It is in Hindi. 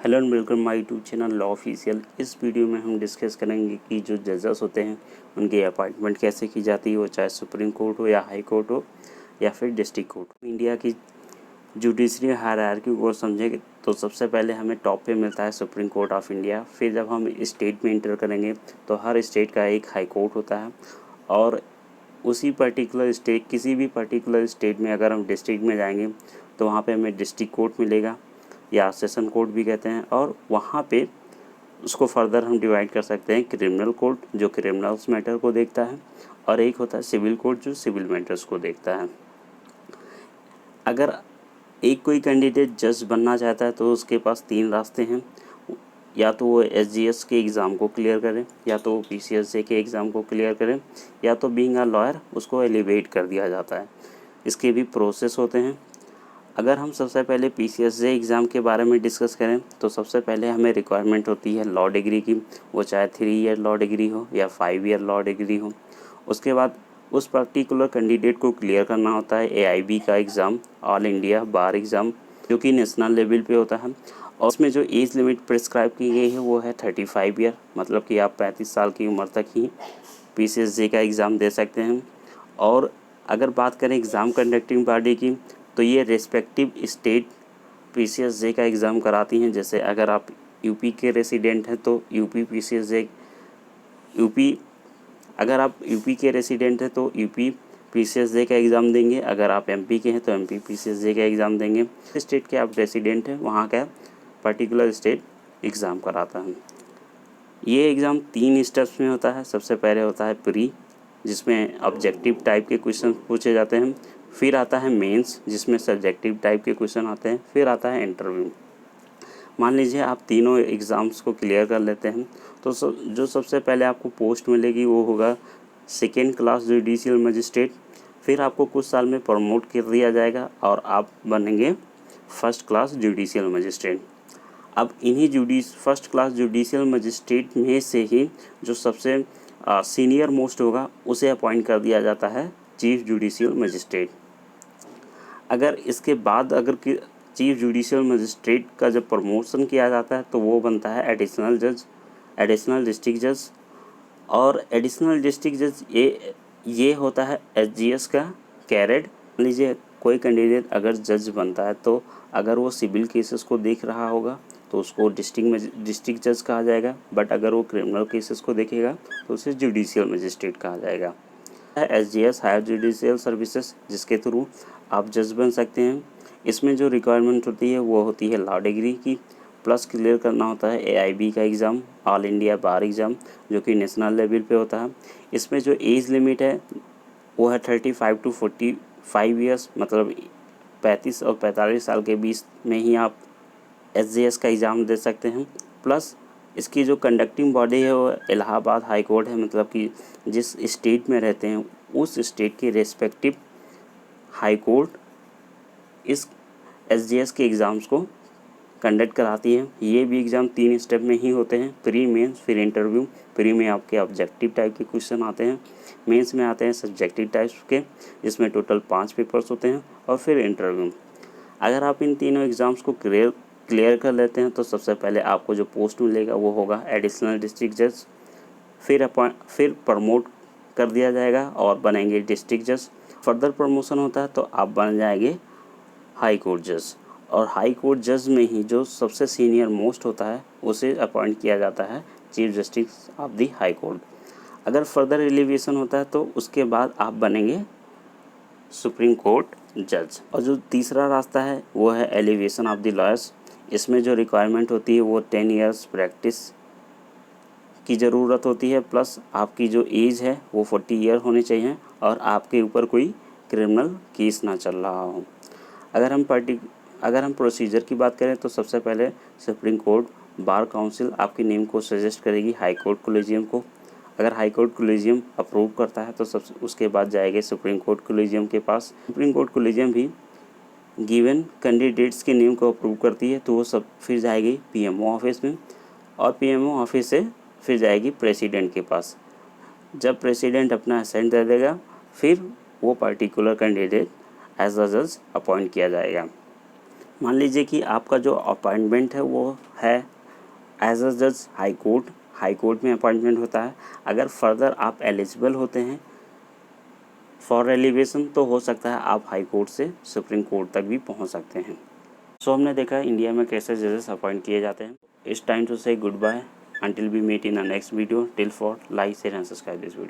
Hello and welcome my YouTube channel law official. इस वीडियो में हम डिस्कस करेंगे कि जो जजेस होते हैं उनकी अपॉइंटमेंट कैसे की जाती है, वो चाहे सुप्रीम कोर्ट हो या हाई कोर्ट हो या फिर डिस्ट्रिक्ट कोर्ट हो। इंडिया की जुडिशरी हायरार्की को समझेंगे तो सबसे पहले हमें टॉप पे मिलता है सुप्रीम कोर्ट ऑफ इंडिया। फिर जब हम स्टेट में इंटर करेंगे तो हर स्टेट का एक हाई कोर्ट होता है, और उसी पर्टिकुलर स्टेट किसी भी पर्टिकुलर स्टेट में अगर हम डिस्ट्रिक्ट में जाएंगे तो वहाँ पे हमें डिस्ट्रिक्ट कोर्ट मिलेगा या सेशन कोर्ट भी कहते हैं। और वहाँ पे उसको फर्दर हम डिवाइड कर सकते हैं क्रिमिनल कोर्ट जो क्रिमिनल्स मैटर को देखता है, और एक होता है सिविल कोर्ट जो सिविल मैटर्स को देखता है। अगर एक कोई कैंडिडेट जज बनना चाहता है तो उसके पास तीन रास्ते हैं, या तो वो एसजीएस के एग्ज़ाम को क्लियर करें, या तो वो पीसीएसजे के एग्ज़ाम को क्लियर करें, या तो बीइंग अ लॉयर उसको एलिवेट कर दिया जाता है। इसके भी प्रोसेस होते हैं। अगर हम सबसे पहले पीसीएसजे एग्ज़ाम के बारे में डिस्कस करें तो सबसे पहले हमें रिक्वायरमेंट होती है लॉ डिग्री की, वो चाहे 3 ईयर लॉ डिग्री हो या 5 ईयर लॉ डिग्री हो। उसके बाद उस पर्टिकुलर कैंडिडेट को क्लियर करना होता है एआईबी का एग्ज़ाम, ऑल इंडिया बार एग्ज़ाम, जो कि नेशनल लेवल पे होता है। और उसमें जो एज लिमिट प्रिस्क्राइब की गई है वो है 35 ईयर, मतलब कि आप 35 साल की उम्र तक ही पीसीएसजे का एग्ज़ाम दे सकते हैं। और अगर बात करें एग्ज़ाम कंडक्टिंग बॉडी की तो ये रेस्पेक्टिव स्टेट पीसीएसजे का एग्ज़ाम कराती हैं। जैसे अगर आप यूपी के रेसिडेंट हैं तो यूपी पीसीएसजे यूपी अगर आप यूपी के रेसिडेंट हैं तो यूपी पीसीएसजे का एग्ज़ाम देंगे। अगर आप एमपी के हैं तो एमपी पीसीएसजे का एग्ज़ाम देंगे। स्टेट के आप रेसिडेंट हैं वहाँ का पर्टिकुलर स्टेट एग्ज़ाम कराता है। ये एग्ज़ाम 3 स्टेप्स में होता है। सबसे पहले होता है प्री, जिसमें ऑब्जेक्टिव टाइप के क्वेश्चन पूछे जाते हैं। फिर आता है मेंस, जिसमें सब्जेक्टिव टाइप के क्वेश्चन आते हैं। फिर आता है इंटरव्यू। मान लीजिए आप तीनों एग्ज़ाम्स को क्लियर कर लेते हैं तो जो सबसे पहले आपको पोस्ट मिलेगी वो होगा सेकेंड क्लास जुडिशियल मजिस्ट्रेट। फिर आपको कुछ साल में प्रमोट कर दिया जाएगा और आप बनेंगे फर्स्ट क्लास जुडिशियल मजिस्ट्रेट। अब इन्हीं फर्स्ट क्लास जुडिशियल मजिस्ट्रेट में से ही जो सबसे सीनियर मोस्ट होगा उसे अपॉइंट कर दिया जाता है चीफ जुडिशियल मजिस्ट्रेट। अगर इसके बाद अगर चीफ जुडिशियल मजिस्ट्रेट का जब प्रमोशन किया जाता है तो वो बनता है एडिशनल जज, एडिशनल डिस्ट्रिक्ट जज। और एडिशनल डिस्ट्रिक्ट जज ये होता है एसजीएस का कैरेट। मान लीजिए कोई कैंडिडेट अगर जज बनता है तो अगर वो सिविल केसेस को देख रहा होगा तो उसको डिस्ट्रिक्ट जज कहा जाएगा, बट अगर वो क्रिमिनल केसेस को देखेगा तो उसे जुडिशियल मजिस्ट्रेट कहा जाएगा। एसजीएस हायर जुडिशियल सर्विसेज, जिसके थ्रू आप जज बन सकते हैं। इसमें जो रिक्वायरमेंट होती है वो होती है लॉ डिग्री की, प्लस क्लियर करना होता है एआईबी का एग्ज़ाम, ऑल इंडिया बार एग्ज़ाम, जो कि नेशनल लेवल पे होता है। इसमें जो एज लिमिट है वो है 35 टू 45 ईयर्स, मतलब 35 और 45 साल के बीच में ही आप एसजीएस का एग्ज़ाम दे सकते हैं। प्लस इसकी जो कंडक्टिंग बॉडी है वो इलाहाबाद हाई कोर्ट है, मतलब कि जिस स्टेट में रहते हैं उस स्टेट के रेस्पेक्टिव हाई कोर्ट इस एसजीएस के एग्ज़ाम्स को कंडक्ट कराती है। ये भी एग्ज़ाम 3 स्टेप में ही होते हैं, प्री, मेंस, फिर इंटरव्यू। प्री में आपके ऑब्जेक्टिव टाइप के क्वेश्चन आते हैं, मेंस में आते हैं सब्जेक्टिव टाइप्स के, जिसमें टोटल 5 पेपर्स होते हैं, और फिर इंटरव्यू। अगर आप इन तीनों एग्ज़ाम्स को क्लियर कर लेते हैं तो सबसे पहले आपको जो पोस्ट मिलेगा वो होगा एडिशनल डिस्ट्रिक्ट जज। फिर प्रमोट कर दिया जाएगा और बनेंगे डिस्ट्रिक्ट जज। फर्दर प्रमोशन होता है तो आप बन जाएंगे हाई कोर्ट जज। और हाई कोर्ट जज में ही जो सबसे सीनियर मोस्ट होता है उसे अपॉइंट किया जाता है chief justice of the high court. अगर फर्दर एलिवेशन होता है तो उसके बाद आप बनेंगे सुप्रीम कोर्ट जज। और जो तीसरा रास्ता है वो है एलिवेशन ऑफ द लॉयर्स। इसमें जो रिक्वायरमेंट होती है वो 10 ईयर्स प्रैक्टिस की ज़रूरत होती है, प्लस आपकी जो एज है वो 40 ईयर होनी चाहिए और आपके ऊपर कोई क्रिमिनल केस ना चल रहा हो। अगर हम प्रोसीजर की बात करें तो सबसे पहले सुप्रीम कोर्ट बार काउंसिल आपके नेम को सजेस्ट करेगी हाई कोर्ट कोलेजियम को। अगर हाई कोर्ट कोलेजियम अप्रूव करता है तो उसके बाद जाएंगे सुप्रीम कोर्ट कोलेजियम के पास। सुप्रीम कोर्ट कोलेजियम भी गिवन कैंडिडेट्स के नेम को अप्रूव करती है तो वो सब फिर जाएगी पीएमओ ऑफिस में, और पीएमओ ऑफिस से फिर जाएगी प्रेसिडेंट के पास। जब प्रेसिडेंट अपना असेंट दे देगा फिर वो पर्टिकुलर कैंडिडेट एज अ जज अपॉइंट किया जाएगा। मान लीजिए कि आपका जो अपॉइंटमेंट है वो है एज अ जज हाई कोर्ट में अपॉइंटमेंट होता है। अगर फर्दर आप एलिजिबल होते हैं फॉर एलिवेशन तो हो सकता है आप हाई कोर्ट से सुप्रीम कोर्ट तक भी पहुंच सकते हैं। सो हमने देखा इंडिया में कैसे जजेस अपॉइंट किए जाते हैं। It's time to say goodbye until we meet in our next video. Till for like, share and subscribe this video.